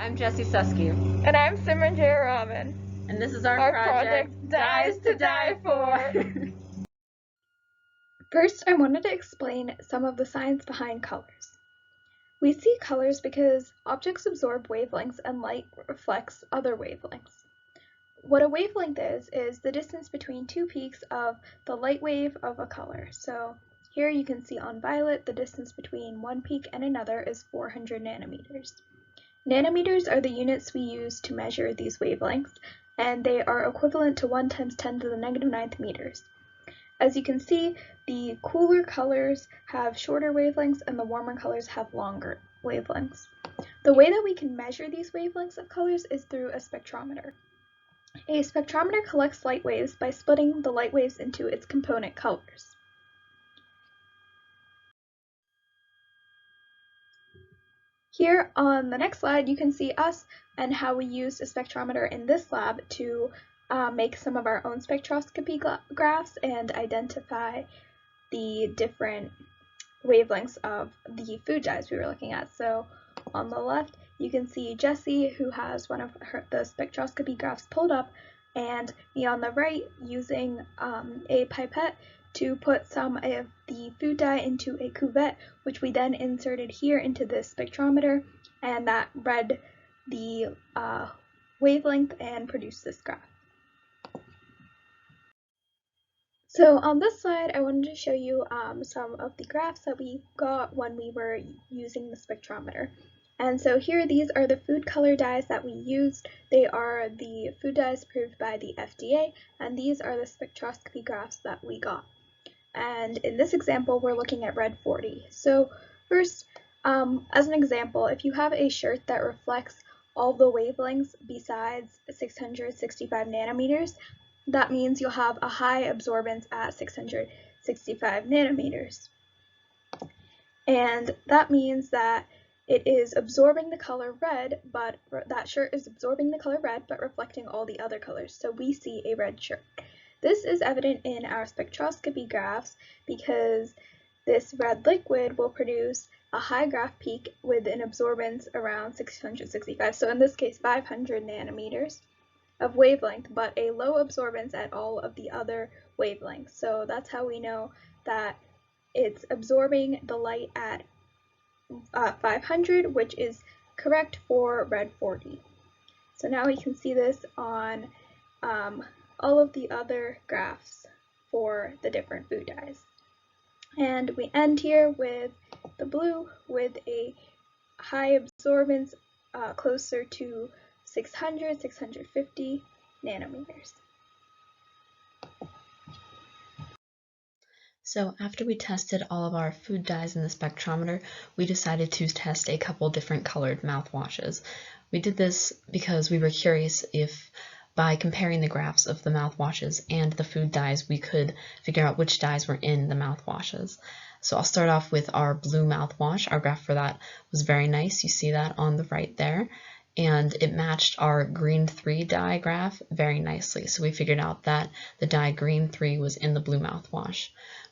I'm Jessi Suski. And I'm Simren Jayaraman. And this is our project, Dyes to Die For. First, I wanted to explain some of the science behind colors. We see colors because objects absorb wavelengths and light reflects other wavelengths. What a wavelength is the distance between two peaks of the light wave of a color. So here you can see on violet, the distance between one peak and another is 400 nanometers. Nanometers are the units we use to measure these wavelengths, and they are equivalent to 1 times 10 to the negative 9th meters. As you can see, the cooler colors have shorter wavelengths and the warmer colors have longer wavelengths. The way that we can measure these wavelengths of colors is through a spectrometer. A spectrometer collects light waves by splitting the light waves into its component colors. Here on the next slide, you can see us and how we used a spectrometer in this lab to make some of our own spectroscopy graphs and identify the different wavelengths of the food dyes we were looking at. So on the left, you can see Jessi, who has one of the spectroscopy graphs pulled up, and me on the right using a pipette to put some of the food dye into a cuvette, which we then inserted here into the spectrometer, and that read the wavelength and produced this graph. So on this slide, I wanted to show you some of the graphs that we got when we were using the spectrometer. And so here, these are the food color dyes that we used. They are the food dyes approved by the FDA, and these are the spectroscopy graphs that we got. And in this example, we're looking at red 40. So first, as an example, if you have a shirt that reflects all the wavelengths besides 665 nanometers, that means you'll have a high absorbance at 665 nanometers. And that means that it is absorbing the color red, but that shirt is absorbing the color red, but reflecting all the other colors. So we see a red shirt. This is evident in our spectroscopy graphs because this red liquid will produce a high graph peak with an absorbance around 665. So in this case, 500 nanometers of wavelength, but a low absorbance at all of the other wavelengths. So that's how we know that it's absorbing the light at 500, which is correct for red 40. So now we can see this on all of the other graphs for the different food dyes. And we end here with the blue with a high absorbance closer to 600, 650 nanometers. So after we tested all of our food dyes in the spectrometer, we decided to test a couple different colored mouthwashes. We did this because we were curious if by comparing the graphs of the mouthwashes and the food dyes, we could figure out which dyes were in the mouthwashes. So I'll start off with our blue mouthwash. Our graph for that was very nice. You see that on the right there. And it matched our green 3 dye graph very nicely. So we figured out that the dye green 3 was in the blue mouthwash.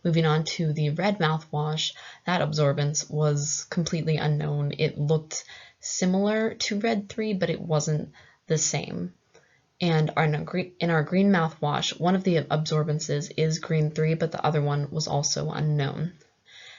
Moving on to the red mouthwash, that absorbance was completely unknown. It looked similar to red 3, but it wasn't the same. And in our green mouthwash, one of the absorbances is green 3, but the other one was also unknown.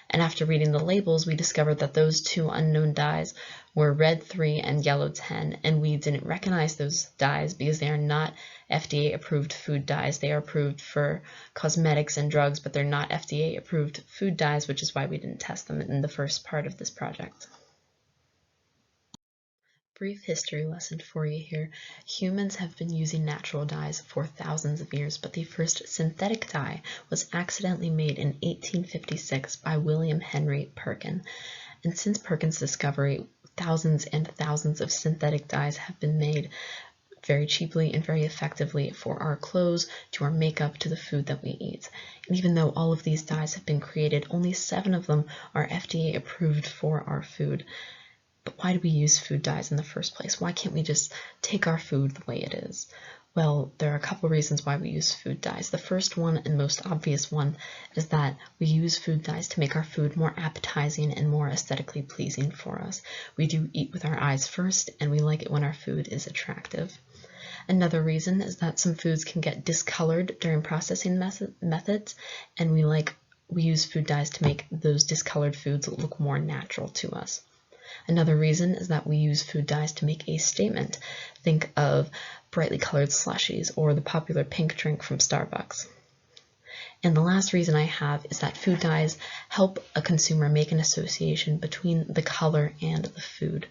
And after reading the labels, we discovered that those two unknown dyes were red 3 and yellow 10, and we didn't recognize those dyes because they are not FDA-approved food dyes. They are approved for cosmetics and drugs, but they're not FDA-approved food dyes, which is why we didn't test them in the first part of this project. Brief history lesson for you here. Humans have been using natural dyes for thousands of years, but the first synthetic dye was accidentally made in 1856 by William Henry Perkin. And since Perkin's discovery, thousands and thousands of synthetic dyes have been made very cheaply and very effectively for our clothes, to our makeup, to the food that we eat. And even though all of these dyes have been created, only 7 of them are FDA approved for our food. But why do we use food dyes in the first place? Why can't we just take our food the way it is? Well, there are a couple reasons why we use food dyes. The first one and most obvious one is that we use food dyes to make our food more appetizing and more aesthetically pleasing for us. We do eat with our eyes first, and we like it when our food is attractive. Another reason is that some foods can get discolored during processing methods, and we use food dyes to make those discolored foods look more natural to us. Another reason is that we use food dyes to make a statement. Think of brightly colored slushies or the popular pink drink from Starbucks. And the last reason I have is that food dyes help a consumer make an association between the color and the food.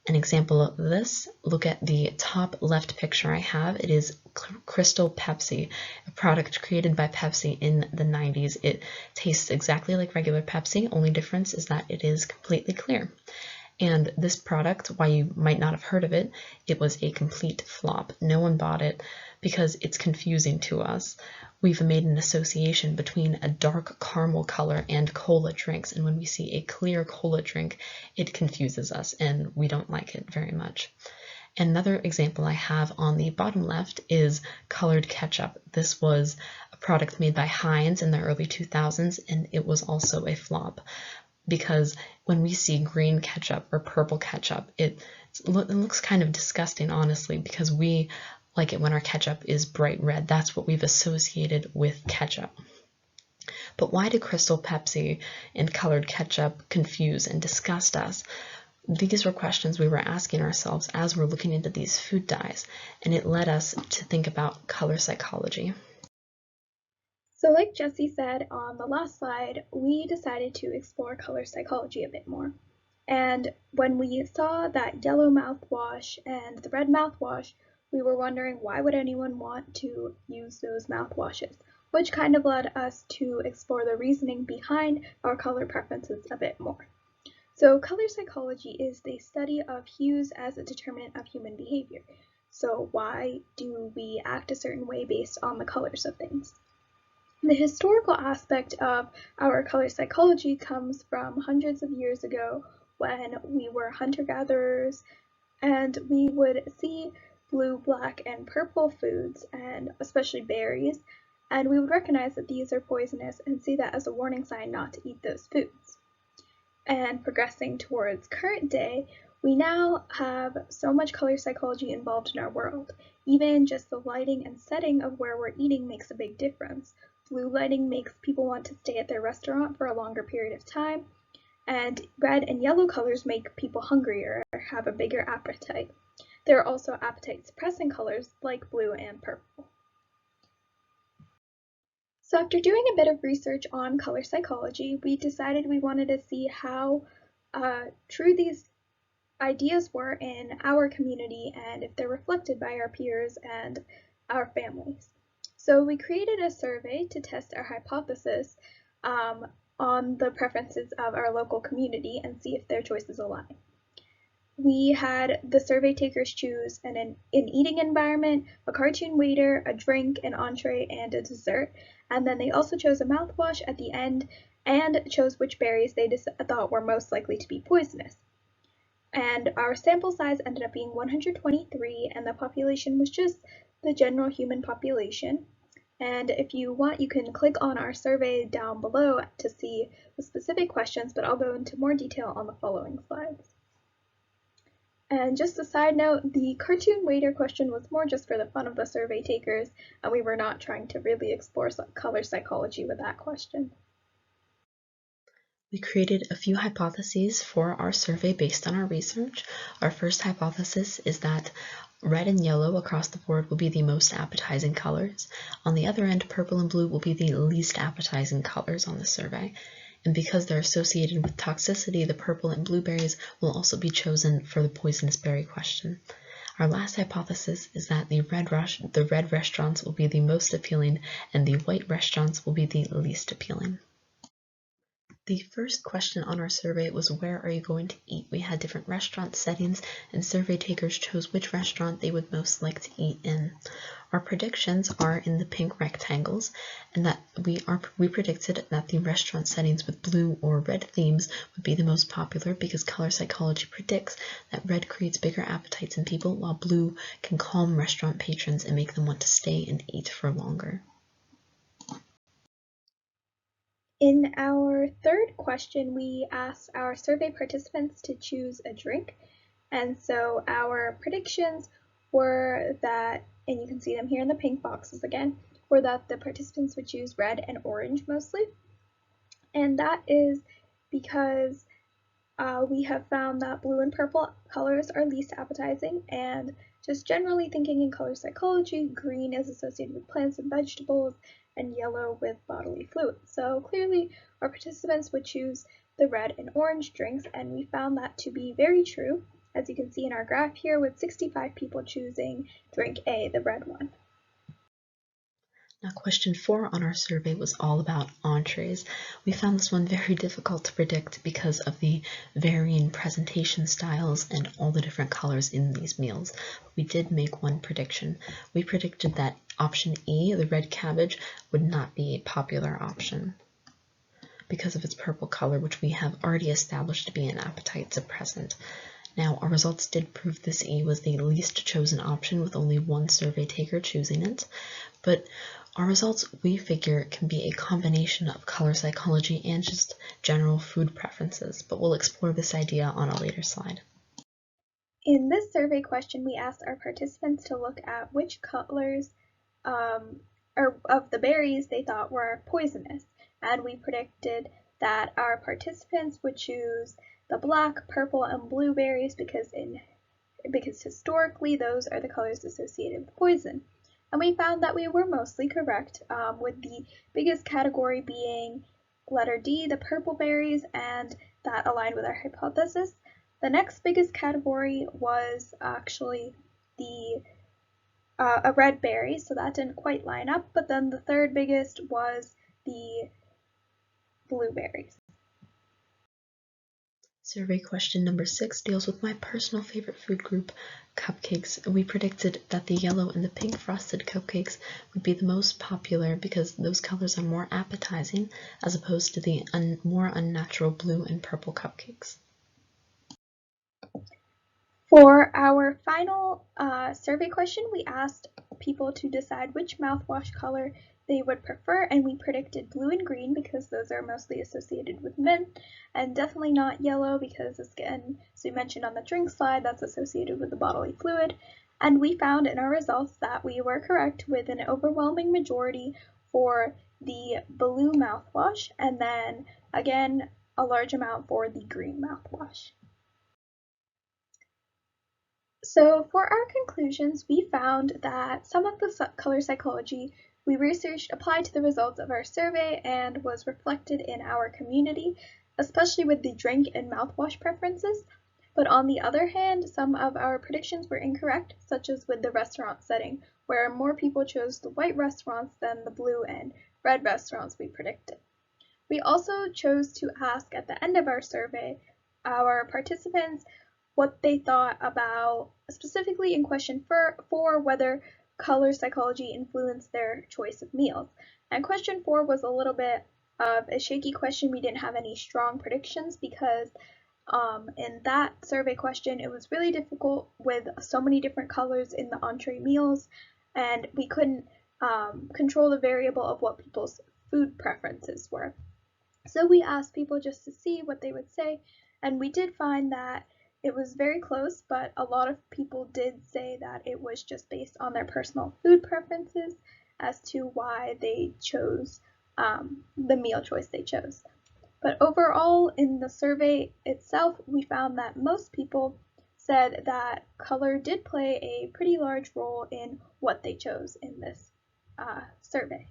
An example of this, look at the top left picture I have. It is Crystal Pepsi, a product created by Pepsi in the 90s. It tastes exactly like regular Pepsi, only difference is that it is completely clear. And this product, why you might not have heard of it, it was a complete flop. No one bought it because it's confusing to us. We've made an association between a dark caramel color and cola drinks, and when we see a clear cola drink, it confuses us, and we don't like it very much. Another example I have on the bottom left is colored ketchup. This was a product made by Heinz in the early 2000s, and it was also a flop. Because when we see green ketchup or purple ketchup, it looks kind of disgusting, honestly, because we like it when our ketchup is bright red. That's what we've associated with ketchup. But why do Crystal Pepsi and colored ketchup confuse and disgust us? These were questions we were asking ourselves as we're looking into these food dyes, and it led us to think about color psychology. So like Jessi said on the last slide, we decided to explore color psychology a bit more. And when we saw that yellow mouthwash and the red mouthwash, we were wondering why would anyone want to use those mouthwashes, which kind of led us to explore the reasoning behind our color preferences a bit more. So color psychology is the study of hues as a determinant of human behavior. So why do we act a certain way based on the colors of things? The historical aspect of our color psychology comes from hundreds of years ago when we were hunter-gatherers and we would see blue, black, and purple foods, and especially berries, and we would recognize that these are poisonous and see that as a warning sign not to eat those foods. And progressing towards current day, we now have so much color psychology involved in our world. Even just the lighting and setting of where we're eating makes a big difference. Blue lighting makes people want to stay at their restaurant for a longer period of time, and red and yellow colors make people hungrier or have a bigger appetite. There are also appetite-suppressing colors like blue and purple. So after doing a bit of research on color psychology, we decided we wanted to see how true these ideas were in our community and if they're reflected by our peers and our families. So we created a survey to test our hypothesis on the preferences of our local community and see if their choices align. We had the survey takers choose an eating environment, a cartoon waiter, a drink, an entree, and a dessert, and then they also chose a mouthwash at the end and chose which berries they thought were most likely to be poisonous. And our sample size ended up being 123, and the population was just the general human population. And if you want, you can click on our survey down below to see the specific questions, but I'll go into more detail on the following slides. And just a side note, the cartoon waiter question was more just for the fun of the survey takers, and we were not trying to really explore color psychology with that question. We created a few hypotheses for our survey based on our research. Our first hypothesis is that red and yellow across the board will be the most appetizing colors. On the other end, purple and blue will be the least appetizing colors on the survey. And because they're associated with toxicity, the purple and blueberries will also be chosen for the poisonous berry question. Our last hypothesis is that the red restaurants will be the most appealing and the white restaurants will be the least appealing. The first question on our survey was, where are you going to eat? We had different restaurant settings, and survey takers chose which restaurant they would most like to eat in. Our predictions are in the pink rectangles, and that we predicted that the restaurant settings with blue or red themes would be the most popular because color psychology predicts that red creates bigger appetites in people, while blue can calm restaurant patrons and make them want to stay and eat for longer. In our third question, we asked our survey participants to choose a drink. And so our predictions were that, and you can see them here in the pink boxes again, were that the participants would choose red and orange mostly. And that is because we have found that blue and purple colors are least appetizing, and just generally thinking in color psychology, green is associated with plants and vegetables, and yellow with bodily fluids. So clearly our participants would choose the red and orange drinks, and we found that to be very true, as you can see in our graph here, with 65 people choosing drink A, the red one. Now, question 4 on our survey was all about entrees. We found this one very difficult to predict because of the varying presentation styles and all the different colors in these meals. We did make one prediction. We predicted that option E, the red cabbage, would not be a popular option because of its purple color, which we have already established to be an appetite suppressant. Now, our results did prove this E was the least chosen option, with only one survey taker choosing it, but our results, we figure, can be a combination of color psychology and just general food preferences, but we'll explore this idea on a later slide. In this survey question, we asked our participants to look at which colors of the berries they thought were poisonous, and we predicted that our participants would choose the black, purple, and blue berries because historically those are the colors associated with poison. And we found that we were mostly correct, with the biggest category being letter D, the purple berries, and that aligned with our hypothesis. The next biggest category was actually a red berry, so that didn't quite line up, but then the third biggest was the blueberries. Survey question number 6 deals with my personal favorite food group, cupcakes. We predicted that the yellow and the pink frosted cupcakes would be the most popular because those colors are more appetizing as opposed to the more unnatural blue and purple cupcakes. For our final survey question, we asked people to decide which mouthwash color they would prefer, and we predicted blue and green because those are mostly associated with mint, and definitely not yellow because, again, as we mentioned on the drink slide, that's associated with the bodily fluid. And we found in our results that we were correct with an overwhelming majority for the blue mouthwash, and then again a large amount for the green mouthwash. So for our conclusions, we found that some of the color psychology we researched applied to the results of our survey and was reflected in our community, especially with the drink and mouthwash preferences. But on the other hand, some of our predictions were incorrect, such as with the restaurant setting, where more people chose the white restaurants than the blue and red restaurants we predicted. We also chose to ask at the end of our survey our participants what they thought about, specifically in question 4, whether color psychology influenced their choice of meals. And question 4 was a little bit of a shaky question. We didn't have any strong predictions because in that survey question it was really difficult with so many different colors in the entree meals, and we couldn't control the variable of what people's food preferences were. So we asked people just to see what they would say, and we did find that it was very close, but a lot of people did say that it was just based on their personal food preferences as to why they chose the meal choice they chose. But overall, in the survey itself, we found that most people said that color did play a pretty large role in what they chose in this survey.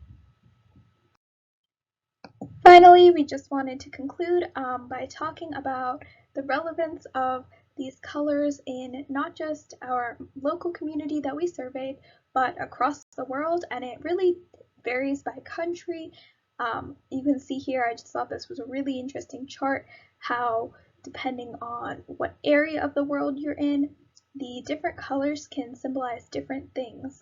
Finally, we just wanted to conclude by talking about the relevance of these colors in not just our local community that we surveyed, but across the world, and it really varies by country. You can see here, I just thought this was a really interesting chart, how depending on what area of the world you're in, the different colors can symbolize different things,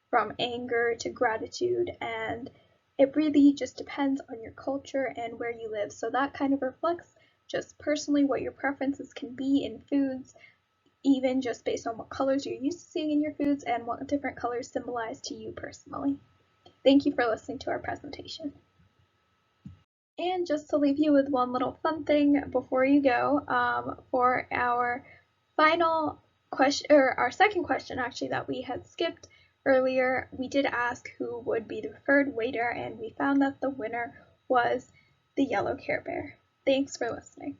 from anger to gratitude, and it really just depends on your culture and where you live. So that kind of reflects just personally what your preferences can be in foods, even just based on what colors you're used to seeing in your foods and what different colors symbolize to you personally. Thank you for listening to our presentation. And just to leave you with one little fun thing before you go, for our final question, or our second question actually that we had skipped earlier, we did ask who would be the preferred waiter, and we found that the winner was the yellow Care Bear. Thanks for listening.